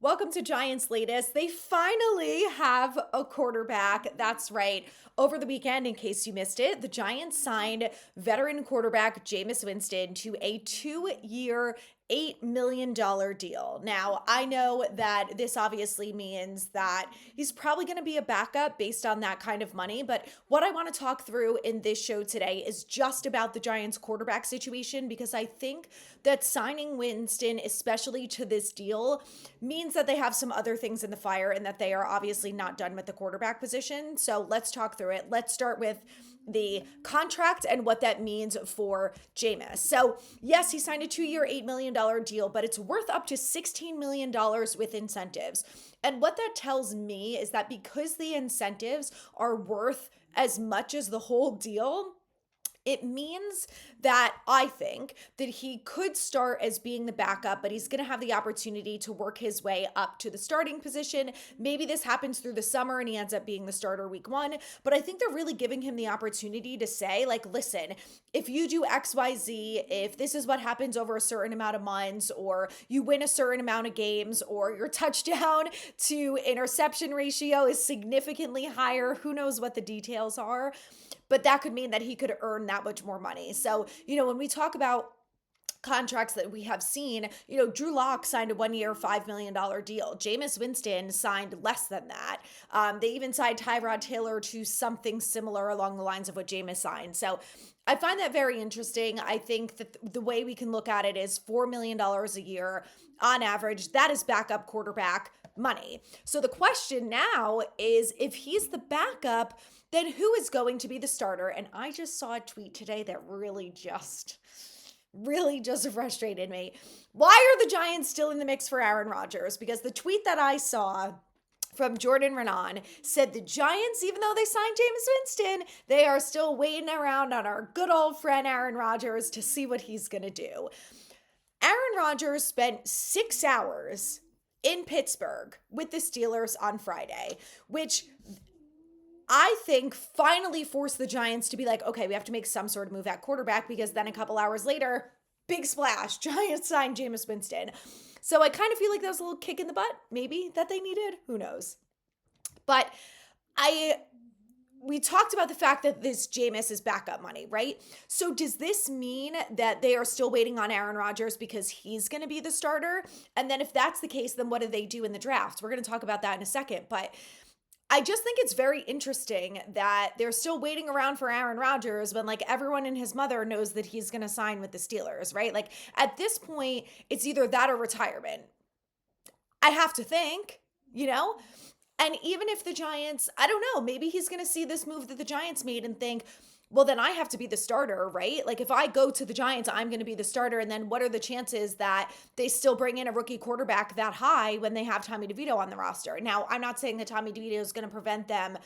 Welcome to Giants Latest. They finally have a quarterback. That's right. Over the weekend, in case you missed it, the Giants signed veteran quarterback Jameis Winston to a 2-year, $8 million deal. Now, I know that this obviously means that he's probably going to be a backup based on that kind of money. But what I want to talk through in this show today is just about the Giants quarterback situation, because I think that signing Winston, especially to this deal, means that they have some other things in the fire and that they are obviously not done with the quarterback position. So let's talk through it. Let's start with the contract and what that means for Jameis. So, yes, he signed a 2-year, $8 million deal, but it's worth up to $16 million with incentives. And what that tells me is that because the incentives are worth as much as the whole deal, it means that I think that he could start as being the backup, but he's going to have the opportunity to work his way up to the starting position. Maybe this happens through the summer and he ends up being the starter week 1. But I think they're really giving him the opportunity to say, like, listen, if you do XYZ, if this is what happens over a certain amount of months, or you win a certain amount of games, or your touchdown to interception ratio is significantly higher, who knows what the details are. But that could mean that he could earn that much more money. So, when we talk about contracts that we have seen, Drew Lock signed a 1-year, $5 million deal. Jameis Winston signed less than that. They even signed Tyrod Taylor to something similar along the lines of what Jameis signed. So I find that very interesting. I think that the way we can look at it is $4 million a year on average. That is backup quarterback money. So the question now is, if he's the backup, then who is going to be the starter? And I just saw a tweet today that really just frustrated me. Why are the Giants still in the mix for Aaron Rodgers? Because the tweet that I saw from Jordan Renan said the Giants, even though they signed Jameis Winston, they are still waiting around on our good old friend Aaron Rodgers to see what he's going to do. Aaron Rodgers spent 6 hours in Pittsburgh with the Steelers on Friday, which I think finally forced the Giants to be like, okay, we have to make some sort of move at quarterback, because then a couple hours later, big splash, Giants signed Jameis Winston. So I kind of feel like that was a little kick in the butt, maybe, that they needed. Who knows? But we talked about the fact that this Jameis is backup money, right? So does this mean that they are still waiting on Aaron Rodgers because he's going to be the starter? And then if that's the case, then what do they do in the draft? We're going to talk about that in a second. But I just think it's very interesting that they're still waiting around for Aaron Rodgers when, like, everyone and his mother knows that he's going to sign with the Steelers, right? Like, at this point, it's either that or retirement. I have to think, And even if the Giants, I don't know, maybe he's going to see this move that the Giants made and think, well, then I have to be the starter, right? Like, if I go to the Giants, I'm going to be the starter. And then what are the chances that they still bring in a rookie quarterback that high when they have Tommy DeVito on the roster? Now, I'm not saying that Tommy DeVito is going to prevent them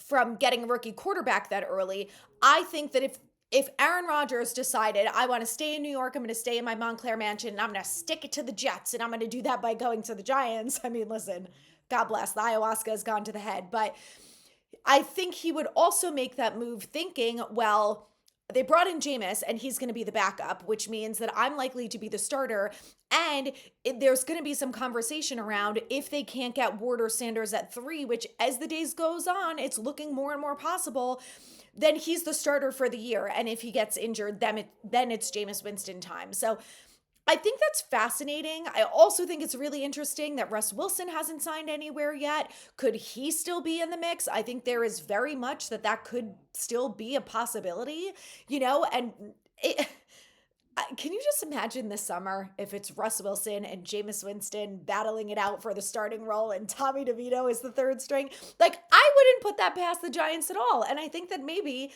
from getting a rookie quarterback that early. I think that if Aaron Rodgers decided, I want to stay in New York, I'm going to stay in my Montclair mansion, and I'm going to stick it to the Jets, and I'm going to do that by going to the Giants. I mean, listen, God bless, the ayahuasca has gone to the head. But I think he would also make that move thinking, well, they brought in Jameis and he's going to be the backup, which means that I'm likely to be the starter. And there's going to be some conversation around if they can't get Ward or Sanders at 3, which as the days goes on, it's looking more and more possible, then he's the starter for the year. And if he gets injured, then it's Jameis Winston time. So I think that's fascinating. I also think it's really interesting that Russ Wilson hasn't signed anywhere yet. Could he still be in the mix? I think there is very much that could still be a possibility, and can you just imagine this summer if it's Russ Wilson and Jameis Winston battling it out for the starting role and Tommy DeVito is the third string? Like, I wouldn't put that past the Giants at all. And I think that maybe,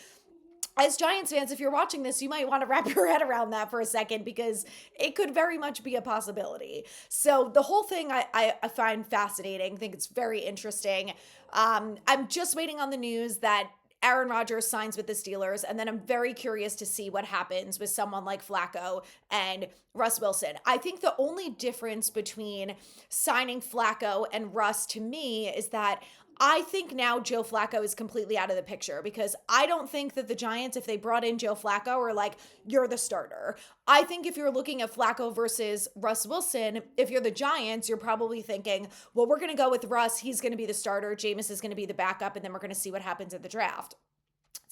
as Giants fans, if you're watching this, you might want to wrap your head around that for a second, because it could very much be a possibility. So the whole thing I find fascinating. I think it's very interesting. I'm just waiting on the news that Aaron Rodgers signs with the Steelers, and then I'm very curious to see what happens with someone like Flacco and Russ Wilson. I think the only difference between signing Flacco and Russ to me is that I think now Joe Flacco is completely out of the picture because I don't think that the Giants, if they brought in Joe Flacco, are like, you're the starter. I think if you're looking at Flacco versus Russ Wilson, if you're the Giants, you're probably thinking, well, we're going to go with Russ. He's going to be the starter. Jameis is going to be the backup, and then we're going to see what happens at the draft.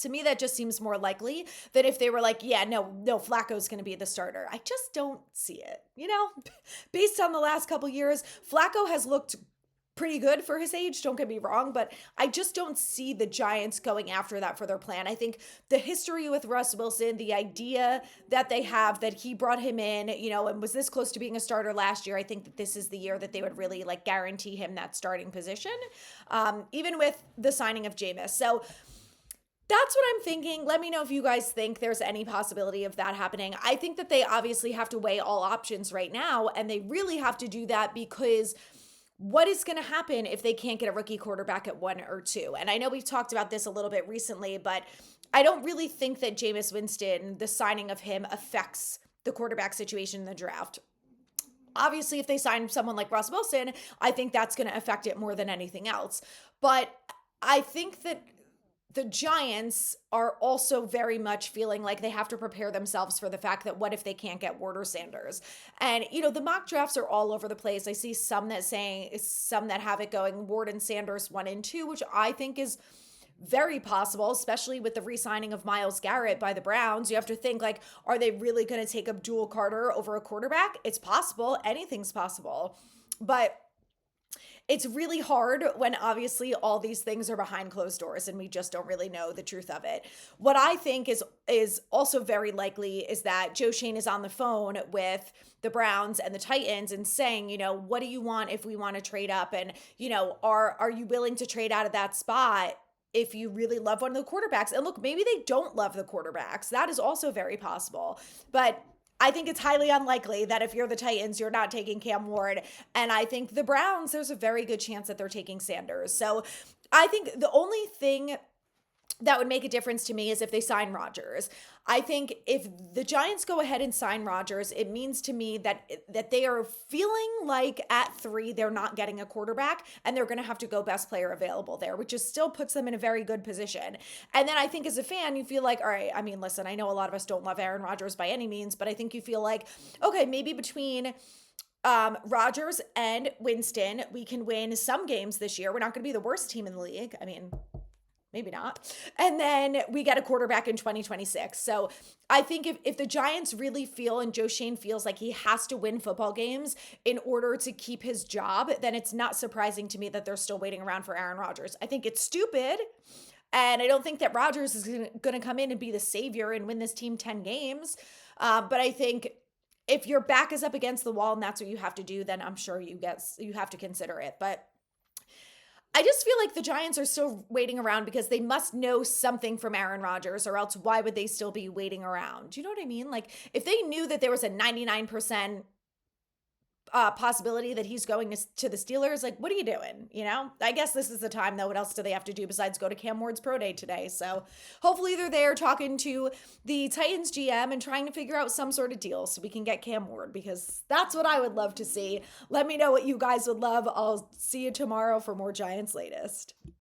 To me, that just seems more likely than if they were like, yeah, no, Flacco's going to be the starter. I just don't see it. Based on the last couple years, Flacco has looked pretty good for his age, don't get me wrong, but I just don't see the Giants going after that for their plan. I think the history with Russ Wilson, the idea that they have that he brought him in, and was this close to being a starter last year, I think that this is the year that they would really like guarantee him that starting position, even with the signing of Jameis. So that's what I'm thinking. Let me know if you guys think there's any possibility of that happening. I think that they obviously have to weigh all options right now, and they really have to do that because what is going to happen if they can't get a rookie quarterback at 1 or 2? And I know we've talked about this a little bit recently, but I don't really think that Jameis Winston, the signing of him, affects the quarterback situation in the draft. Obviously, if they sign someone like Russ Wilson, I think that's going to affect it more than anything else. But I think that the Giants are also very much feeling like they have to prepare themselves for the fact that what if they can't get Ward or Sanders? And, the mock drafts are all over the place. I see some that have it going Ward and Sanders 1 and 2, which I think is very possible, especially with the re-signing of Myles Garrett by the Browns. You have to think like, are they really going to take Abdul Carter over a quarterback? It's possible. Anything's possible. But it's really hard when obviously all these things are behind closed doors and we just don't really know the truth of it. What I think is also very likely is that Joe Schoen is on the phone with the Browns and the Titans and saying, what do you want if we want to trade up? And, are you willing to trade out of that spot if you really love one of the quarterbacks? And look, maybe they don't love the quarterbacks. That is also very possible. But I think it's highly unlikely that if you're the Titans, you're not taking Cam Ward. And I think the Browns, there's a very good chance that they're taking Sanders. So I think the only thing that would make a difference to me is if they sign Rodgers. I think if the Giants go ahead and sign Rodgers, it means to me that they are feeling like at 3, they're not getting a quarterback and they're going to have to go best player available there, which just still puts them in a very good position. And then I think as a fan, you feel like, all right, I mean, listen, I know a lot of us don't love Aaron Rodgers by any means, but I think you feel like, okay, maybe between Rodgers and Winston, we can win some games this year. We're not going to be the worst team in the league. I mean, maybe not. And then we get a quarterback in 2026. So I think if the Giants really feel and Joe Schoen feels like he has to win football games in order to keep his job, then it's not surprising to me that they're still waiting around for Aaron Rodgers. I think it's stupid. And I don't think that Rodgers is going to come in and be the savior and win this team 10 games. But I think if your back is up against the wall and that's what you have to do, then I'm sure you have to consider it. But I just feel like the Giants are still waiting around because they must know something from Aaron Rodgers, or else why would they still be waiting around? Do you know what I mean? Like if they knew that there was a 99% possibility that he's going to the Steelers, like what are you doing? I guess this is the time though. What else do they have to do besides go to Cam Ward's pro day today? So hopefully they're there talking to the Titans GM and trying to figure out some sort of deal so we can get Cam Ward, because that's what I would love to see. Let me know what you guys would love. I'll see you tomorrow for more Giants latest.